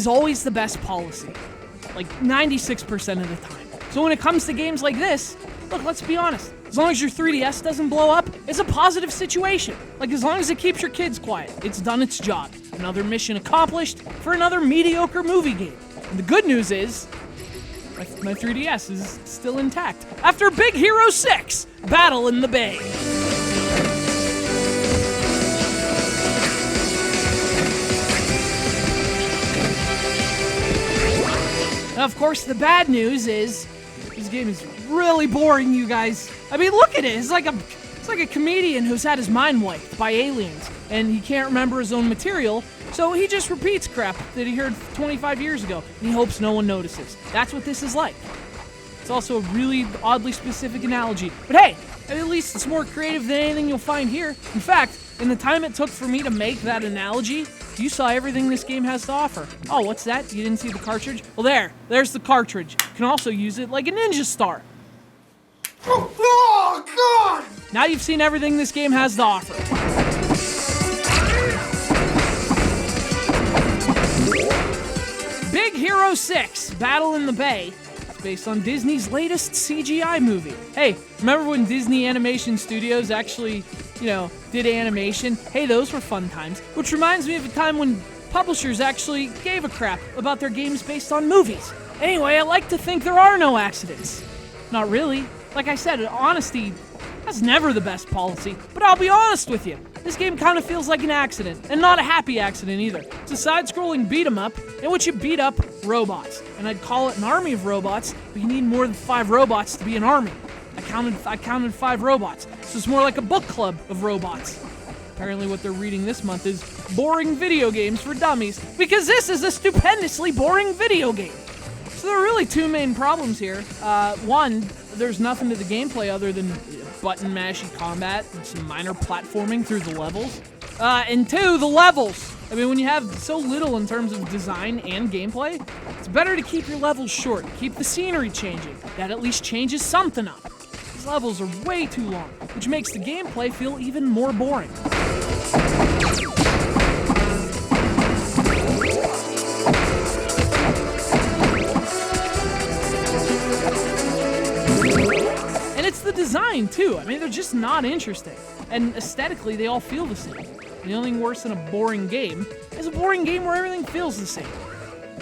is always the best policy. Like 96% of the time. So when it comes to games like this, look, let's be honest. As long as your 3DS doesn't blow up, it's a positive situation. Like, as long as it keeps your kids quiet, it's done its job. Another mission accomplished for another mediocre movie game. And the good news is, my 3DS is still intact. After Big Hero 6, Battle in the Bay. Now, of course, the bad news is, this game is really boring, you guys. I mean, look at it. It's like a comedian who's had his mind wiped by aliens, and he can't remember his own material, so he just repeats crap that he heard 25 years ago, and he hopes no one notices. That's what this is like. It's also a really oddly specific analogy, but hey, at least it's more creative than anything you'll find here. In fact, in the time it took for me to make that analogy, you saw everything this game has to offer. Oh, what's that? You didn't see the cartridge? Well, there's the cartridge. You can also use it like a ninja star. Oh, God! Now you've seen everything this game has to offer. Big Hero 6, Battle in the Bay. It's based on Disney's latest CGI movie. Hey, remember when Disney Animation Studios actually, did animation? Hey, those were fun times. Which reminds me of a time when publishers actually gave a crap about their games based on movies. Anyway, I like to think there are no accidents. Not really. Like I said, honesty, that's never the best policy. But I'll be honest with you, this game kind of feels like an accident, and not a happy accident either. It's a side-scrolling beat-em-up in which you beat up robots. And I'd call it an army of robots, but you need more than 5 robots to be an army. I counted 5 robots, so it's more like a book club of robots. Apparently what they're reading this month is boring video games for dummies, because this is a stupendously boring video game. So there are really 2 main problems here. One, there's nothing to the gameplay other than button mashy combat and some minor platforming through the levels. And 2, the levels. I mean, when you have so little in terms of design and gameplay, it's better to keep your levels short, keep the scenery changing. That at least changes something up. These levels are way too long, which makes the gameplay feel even more boring. And it's the design, too. I mean, they're just not interesting. And aesthetically, they all feel the same. And the only thing worse than a boring game is a boring game where everything feels the same.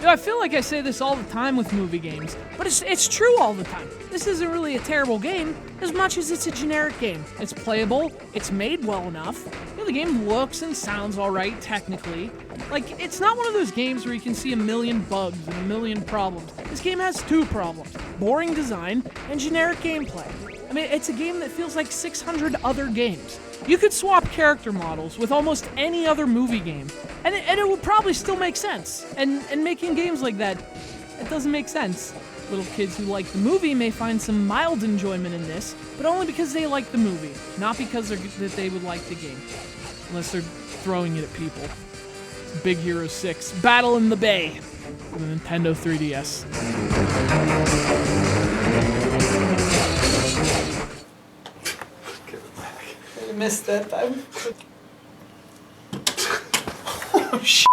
I feel like I say this all the time with movie games, but it's true all the time. This isn't really a terrible game as much as it's a generic game. It's playable, it's made well enough, the game looks and sounds alright technically. Like, it's not one of those games where you can see a million bugs and a million problems. This game has 2 problems: boring design and generic gameplay. I mean, it's a game that feels like 600 other games. You could swap character models with almost any other movie game, and it would probably still make sense. And making games like that, it doesn't make sense. Little kids who like the movie may find some mild enjoyment in this, but only because they like the movie, not because that they would like the game. Unless they're throwing it at people. It's Big Hero 6, Battle in the Bay, for the Nintendo 3DS. I missed that time. Oh, shit.